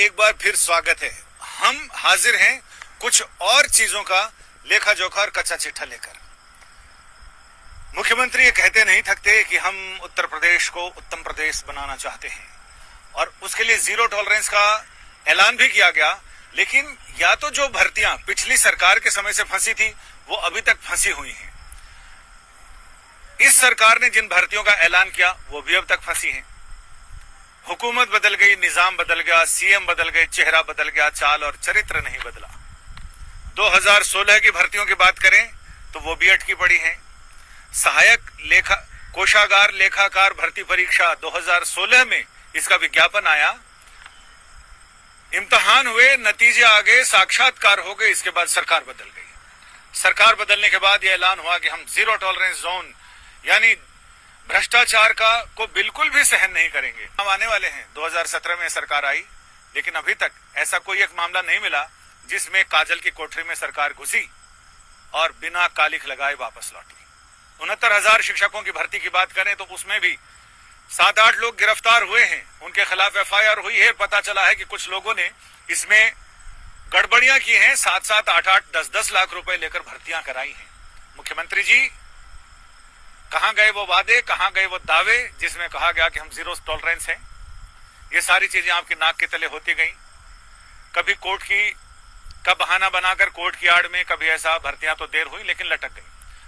एक बार फिर स्वागत है। हम हाजिर हैं कुछ और चीजों का लेखा जोखा और कच्चा चिट्ठा लेकर। मुख्यमंत्री ये कहते नहीं थकते कि हम उत्तर प्रदेश को उत्तम प्रदेश बनाना चाहते हैं और उसके लिए जीरो टॉलरेंस का ऐलान भी किया गया। लेकिन या तो जो भर्तियां पिछली सरकार के समय से फंसी थी वो अभी तक फंसी हुई हैं। इस सरकार ने जिन भर्तियों का ऐलान किया वो भी अब तक फंसी हैं। हुकूमत बदल गई, निजाम बदल गया, सीएम बदल गए, चेहरा बदल गया, चाल और चरित्र नहीं बदला। 2016 की भर्तियों की बात करें तो वो भी अटकी पड़ी हैं। सहायक कोषागार लेखाकार भर्ती परीक्षा 2016 में इसका विज्ञापन आया, इम्तिहान हुए, नतीजे आ गए, साक्षात्कार हो गए, इसके बाद सरकार बदल गई। सरकार बदलने के बाद यह ऐलान हुआ कि हम जीरो टॉलरेंस जोन यानी भ्रष्टाचार को बिल्कुल भी सहन नहीं करेंगे। हम आने वाले हैं। 2017 में सरकार आई, लेकिन अभी तक ऐसा कोई एक मामला नहीं मिला जिसमें काजल की कोठरी में सरकार घुसी और बिना कालिख लगाए वापस लौटी। 69,000 शिक्षकों की भर्ती की बात करें तो उसमें भी 7-8 लोग गिरफ्तार हुए हैं, उनके खिलाफ एफआईआर हुई है। पता चला है कि कुछ लोगों ने इसमें गड़बड़ियां की हैं, 7-7, 8-8, 10-10 लाख रुपए लेकर भर्तियां कराई हैं। मुख्यमंत्री जी, कहां गए वो वादे, कहां गए वो दावे जिसमें कहा गया कि हम जीरो टॉलरेंस हैं? ये सारी चीजें आपकी नाक के तले होती गई। कभी कोर्ट का बहाना बनाकर कोर्ट की आड़ में, कभी ऐसा भर्तियां तो देर हुई लेकिन लटक गई।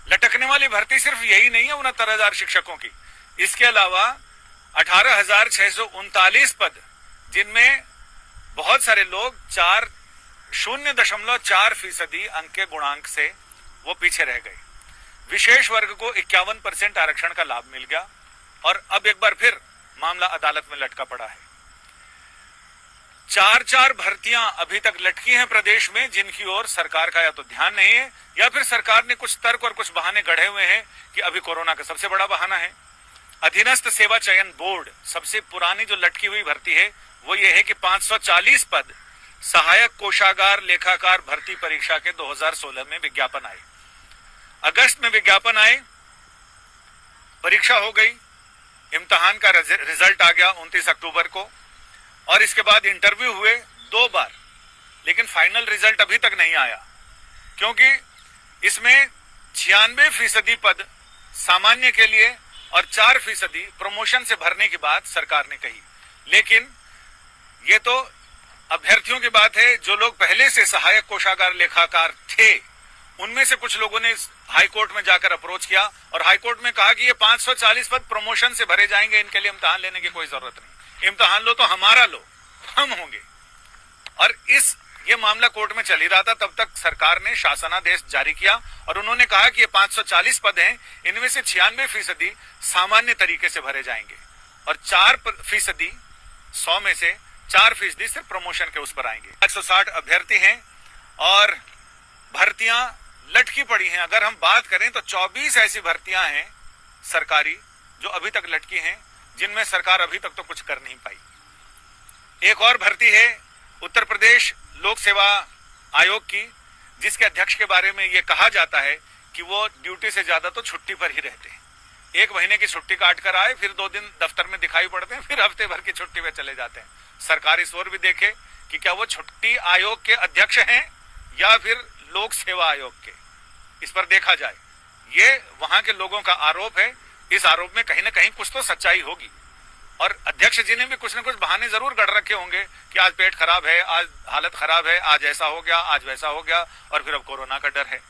लटकने वाली भर्ती सिर्फ यही नहीं है 69,000 शिक्षकों की, इसके अलावा 18,639 पद जिनमें बहुत सारे लोग 0.4% अंक के गुणांक से वो पीछे रह गए। विशेष वर्ग को 51% आरक्षण का लाभ मिल गया और अब एक बार फिर मामला अदालत में लटका पड़ा है। 4-4 भर्तियां अभी तक लटकी हैं प्रदेश में, जिनकी ओर सरकार का या तो ध्यान नहीं है या फिर सरकार ने कुछ तर्क और कुछ बहाने गढ़े हुए हैं कि अभी कोरोना का सबसे बड़ा बहाना है। अधीनस्थ सेवा चयन बोर्ड, सबसे पुरानी जो लटकी हुई भर्ती है वो ये है कि 540 पद सहायक कोषागार लेखाकार भर्ती परीक्षा के 2016 में विज्ञापन आए। अगस्त में विज्ञापन आए, परीक्षा हो गई, इम्तिहान का रिजल्ट आ गया 29 अक्टूबर को और इसके बाद इंटरव्यू हुए 2 बार, लेकिन फाइनल रिजल्ट अभी तक नहीं आया क्योंकि इसमें 96% पद सामान्य के लिए और 4% प्रमोशन से भरने की बात सरकार ने कही। लेकिन ये तो अभ्यर्थियों की बात है। जो लोग पहले से सहायक कोषागार लेखाकार थे उनमें से कुछ लोगों ने हाई कोर्ट में जाकर अप्रोच किया और हाई कोर्ट में कहा कि ये 540 पद प्रमोशन से भरे जाएंगे, इनके लिए इम्तिहान लेने की कोई जरूरत नहीं। इम्तिहान लो तो हमारा लो, हम होंगे। और ये मामला कोर्ट में चल ही रहा था, तब तक सरकार ने शासनादेश जारी किया और उन्होंने कहा कि ये 540 पद हैं, इनमें से 96% सामान्य तरीके से भरे जाएंगे और 4% 100 में से 4% सिर्फ प्रमोशन के उस पर आएंगे। 160 अभ्यर्थी हैं और भर्तियां लटकी पड़ी हैं। अगर हम बात करें तो 24 ऐसी भर्तियां हैं सरकारी जो अभी तक लटकी हैं, जिनमें सरकार अभी तक तो कुछ कर नहीं पाई। एक और भर्ती है उत्तर प्रदेश लोक सेवा आयोग की, जिसके अध्यक्ष के बारे में यह कहा जाता है कि वो ड्यूटी से ज्यादा तो छुट्टी पर ही रहते हैं। 1 महीने की छुट्टी काट कर आए, फिर 2 दिन दफ्तर में दिखाई पड़ते हैं, फिर हफ्ते भर की छुट्टी में चले जाते हैं। सरकार इस ओर भी देखे कि क्या वो छुट्टी आयोग के अध्यक्ष हैं या फिर लोक सेवा आयोग के, इस पर देखा जाए। ये वहां के लोगों का आरोप है, इस आरोप में कहीं ना कहीं कुछ तो सच्चाई होगी और अध्यक्ष जी ने भी कुछ न कुछ बहाने जरूर गढ़ रखे होंगे कि आज पेट खराब है, आज हालत खराब है, आज ऐसा हो गया, आज वैसा हो गया और फिर अब कोरोना का डर है।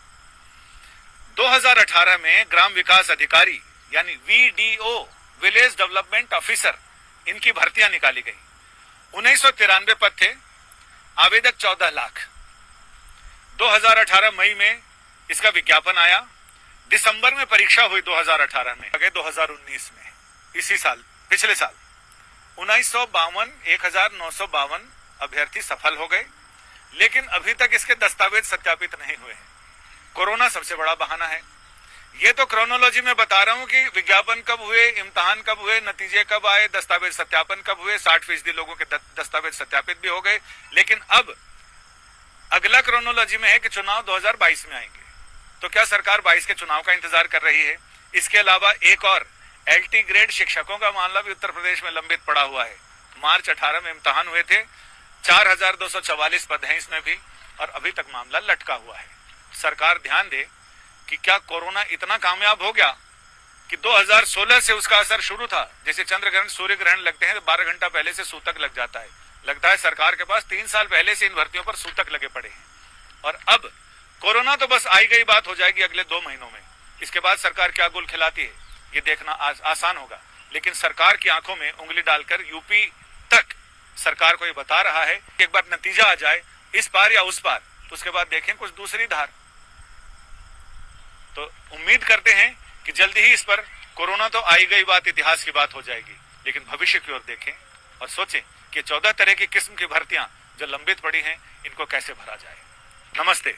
2018 में ग्राम विकास अधिकारी यानी VDO, विलेज डेवलपमेंट ऑफिसर, इनकी भर्तियां निकाली गई। 1993 पद थे, आवेदक 14 लाख। 2018 मई में इसका विज्ञापन आया, दिसंबर में परीक्षा हुई 2018 में, 2019 में, इसी साल, पिछले साल 1952 अभ्यर्थी सफल हो गए, लेकिन अभी तक इसके दस्तावेज सत्यापित नहीं हुए हैं। कोरोना सबसे बड़ा बहाना है। ये तो क्रोनोलॉजी में बता रहा हूं कि विज्ञापन कब हुए, इम्तिहान कब हुए, नतीजे कब आए, दस्तावेज सत्यापन कब हुए, 60% लोगों के दस्तावेज सत्यापित भी हो गए। लेकिन अब अगला क्रोनोलॉजी में है कि चुनाव 2022 में आएंगे। तो क्या सरकार 22 के चुनाव का इंतजार कर रही है? इसके अलावा एक और LT ग्रेड शिक्षकों का मामला भी उत्तर प्रदेश में लंबित पड़ा हुआ है। मार्च 18 में इम्तिहान हुए थे, 4244 पद हैं इसमें भी, और अभी तक मामला लटका हुआ है। सरकार ध्यान दे कि क्या कोरोना इतना कामयाब हो गया कि 2016 से उसका असर शुरू था। जैसे चंद्र ग्रहण, सूर्य ग्रहण लगते हैं तो 12 घंटा पहले से सूतक लग जाता है। लगता है सरकार के पास 3 साल पहले से इन भर्तियों पर सूतक लगे पड़े हैं। और अब कोरोना तो बस आई गई बात हो जाएगी अगले 2 महीनों में। इसके बाद सरकार क्या गुल खिलाती है ये देखना आसान होगा। लेकिन सरकार की आंखों में उंगली डालकर यूपी तक सरकार को ये बता रहा है कि एक बार नतीजा आ जाए इस पार या उस पार, तो उसके बाद देखें कुछ दूसरी धार। तो उम्मीद करते हैं कि जल्दी ही इस पर, कोरोना तो आई गई बात, इतिहास की बात हो जाएगी, लेकिन भविष्य की ओर देखें और सोचें कि 14 तरह की किस्म की भर्तियां जो लंबित पड़ी हैं इनको कैसे भरा जाए। नमस्ते।